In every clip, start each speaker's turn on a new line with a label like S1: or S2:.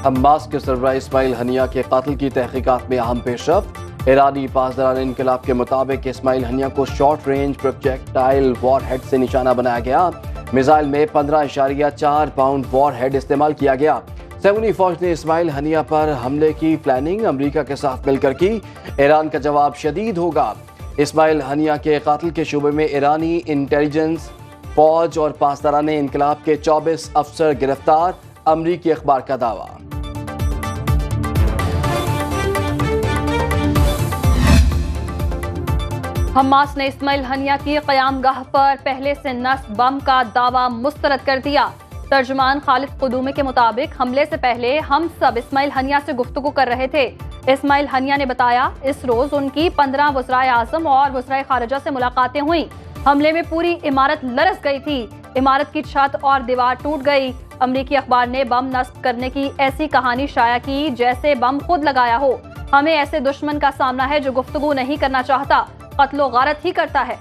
S1: Hamas کے سربراہ اسماعیل ہنیہ کے قاتل کی تحقیقات میں اہم پیش رفت۔ ایرانی پاسداران انقلاب کے مطابق اسماعیل ہنیہ کو short range projectile war had سے نشانہ بنایا گیا۔ میزائل میں 15.4 پاؤنڈ وار ہیڈ استعمال کیا گیا۔ سیمونی فوج نے اسماعیل ہنیہ پر حملے کی پلاننگ امریکہ کے ساتھ مل کر کی۔ ایران کا جواب شدید ہوگا۔ اسماعیل ہنیہ کے قاتل کے شعبے میں ایرانی انٹیلیجنس، فوج اور پاسداران انقلاب کے 24 افسر گرفتار، امریکی اخبار کا دعویٰ۔
S2: حماس نے اسماعیل ہنیہ کی قیام گاہ پر پہلے سے نصب بم کا دعویٰ مسترد کر دیا۔ ترجمان خالد قدومی کے مطابق حملے سے پہلے ہم سب اسماعیل ہنیہ سے گفتگو کر رہے تھے۔ اسماعیل ہنیہ نے بتایا اس روز ان کی 15 وزرائے اعظم اور وزرائے خارجہ سے ملاقاتیں ہوئیں۔ حملے میں پوری عمارت لرز گئی تھی، عمارت کی چھت اور دیوار ٹوٹ گئی۔ امریکی اخبار نے بم نصب کرنے کی ایسی کہانی شائع کی جیسے بم خود لگایا ہو۔ ہمیں ایسے دشمن کا سامنا ہے جو گفتگو نہیں کرنا چاہتا، قتل و غارت ہی کرتا ہے۔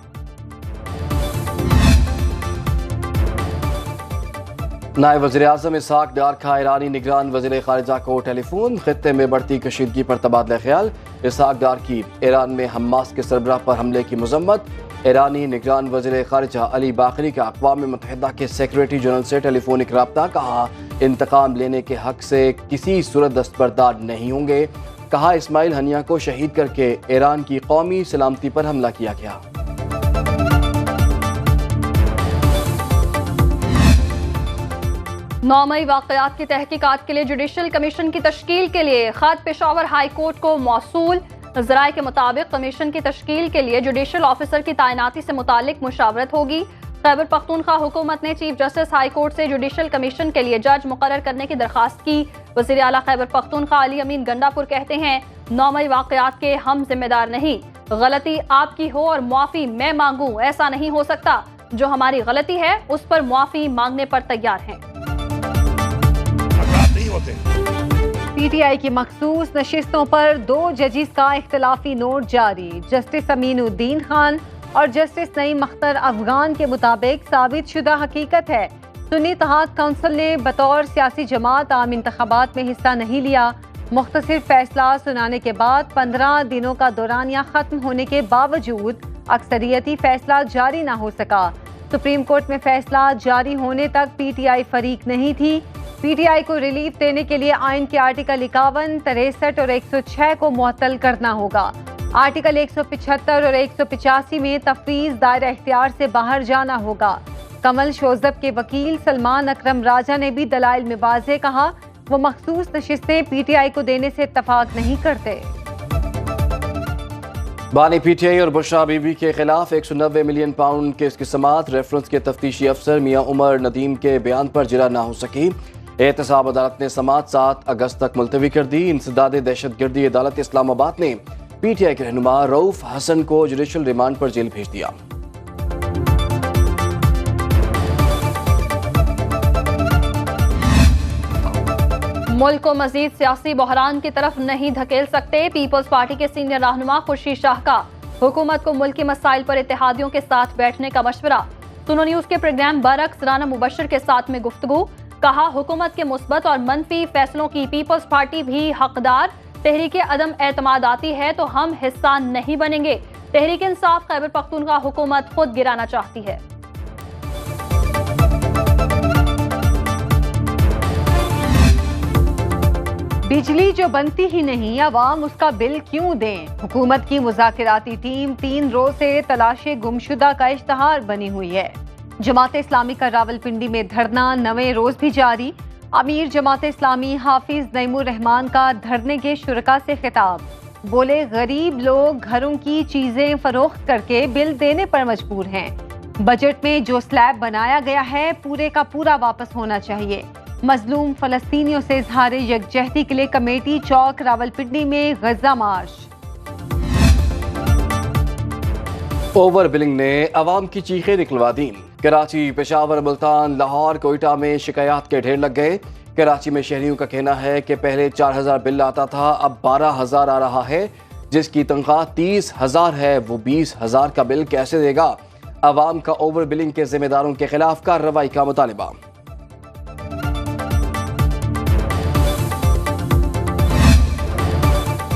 S1: نائب وزیر اعظم اسحاق ڈار کا ایرانی نگران وزیر خارجہ کو ٹیلی فون، خطے میں بڑھتی کشیدگی پر تبادلہ خیال۔ اسحاق ڈار کی ایران میں حماس کے سربراہ پر حملے کی مذمت۔ ایرانی نگران وزیر خارجہ علی باقری کا اقوام متحدہ کے سیکریٹری جنرل سے ٹیلی فونک رابطہ، کہا انتقام لینے کے حق سے کسی صورت دستبردار نہیں ہوں گے۔ کہا اسماعیل ہنیہ کو شہید کر کے ایران کی قومی سلامتی پر حملہ کیا گیا۔
S2: نومئی واقعات کی تحقیقات کے لیے جوڈیشل کمیشن کی تشکیل کے لیے خط پشاور ہائی کورٹ کو موصول۔ ذرائع کے مطابق کمیشن کی تشکیل کے لیے جوڈیشل آفیسر کی تعیناتی سے متعلق مشاورت ہوگی۔ خیبر پختونخوا حکومت نے چیف جسٹس ہائی کورٹ سے جوڈیشل کمیشن کے لیے جج مقرر کرنے کی درخواست کی۔ وزیر اعلیٰ خیبر پختونخوا علی امین گنڈا پور کہتے ہیں نومئی واقعات کے ہم ذمہ دار نہیں، غلطی آپ کی ہو اور معافی میں مانگوں، ایسا نہیں ہو سکتا۔ جو ہماری غلطی ہے اس پر معافی مانگنے پر تیار ہیں۔
S3: پی ٹی آئی کی مخصوص نشستوں پر 2 ججز کا اختلافی نوٹ جاری۔ جسٹس امین الدین خان اور جسٹس نعیم اختر افغان کے مطابق ثابت شدہ حقیقت ہے سنی اتحاد کونسل نے بطور سیاسی جماعت عام انتخابات میں حصہ نہیں لیا۔ مختصر فیصلہ سنانے کے بعد 15 دنوں کا دورانیہ ختم ہونے کے باوجود اکثریتی فیصلہ جاری نہ ہو سکا۔ سپریم کورٹ میں فیصلہ جاری ہونے تک پی ٹی آئی فریق نہیں تھی۔ پی ٹی آئی کو ریلیف دینے کے لیے آئین کے آرٹیکل 51، 63 اور 106 کو معطل کرنا ہوگا۔ آرٹیکل 175 اور 185 میں تفویض دائرہ اختیار سے باہر جانا ہوگا۔ کمل شوذب کے وکیل سلمان اکرم راجہ نے بھی دلائل میں واضح کہا وہ مخصوص نشستیں پی ٹی آئی کو دینے سے اتفاق نہیں کرتے۔
S1: بانی پی ٹی آئی اور بشرا بی بی کے خلاف 190 ملین پاؤنڈ کیس کی سماعت، ریفرنس کے تفتیشی افسر میاں عمر ندیم کے بیان پر جرا نہ ہو سکی۔ احتساب عدالت نے سماعت 7 اگست تک ملتوی کر دی۔ انسداد دہشت گردی عدالت اسلام آباد نے پی ٹی آئی کے رہنما رؤوف حسن کو جوڈیشل ریمانڈ پر جیل بھیج دیا۔
S2: ملک کو مزید سیاسی بحران کی طرف نہیں دھکیل سکتے، پیپلز پارٹی کے سینئر رہنما خورشید شاہ کا حکومت کو ملکی مسائل پر اتحادیوں کے ساتھ بیٹھنے کا مشورہ۔ سنو نیوز کے پروگرام برعکس رانا مبشر کے ساتھ میں گفتگو، کہا حکومت کے مثبت اور منفی فیصلوں کی پیپلز پارٹی بھی حقدار، تحریک عدم اعتماد آتی ہے تو ہم حصہ نہیں بنیں گے۔ تحریک انصاف خیبر پختونخوا حکومت خود گرانا چاہتی ہے۔
S3: بجلی جو بنتی ہی نہیں، عوام اس کا بل کیوں دیں؟ حکومت کی مذاکراتی ٹیم 3 روز سے تلاش گمشدہ کا اشتہار بنی ہوئی ہے۔ جماعت اسلامی کا راولپنڈی میں دھرنا 9ویں روز بھی جاری۔ امیر جماعت اسلامی حافظ نعیم الرحمان کا دھرنے کے شرکاء سے خطاب، بولے غریب لوگ گھروں کی چیزیں فروخت کر کے بل دینے پر مجبور ہیں۔ بجٹ میں جو سلیب بنایا گیا ہے پورے کا پورا واپس ہونا چاہیے۔ مظلوم فلسطینیوں سے اظہار یکجہتی کے لیے کمیٹی چوک راولپنڈی میں غزہ مارچ۔
S1: اوور بلنگ نے عوام کی چیخیں نکلوا دیں۔ کراچی، پشاور، ملتان، لاہور، کوئٹہ میں شکایات کے ڈھیر لگ گئے۔ کراچی میں شہریوں کا کہنا ہے کہ پہلے 4000 بل آتا تھا، اب 12000 آ رہا ہے۔ جس کی تنخواہ 30,000 ہے وہ 20,000 کا بل کیسے دے گا؟ عوام کا اوور بلنگ کے ذمہ داروں کے خلاف کارروائی کا مطالبہ۔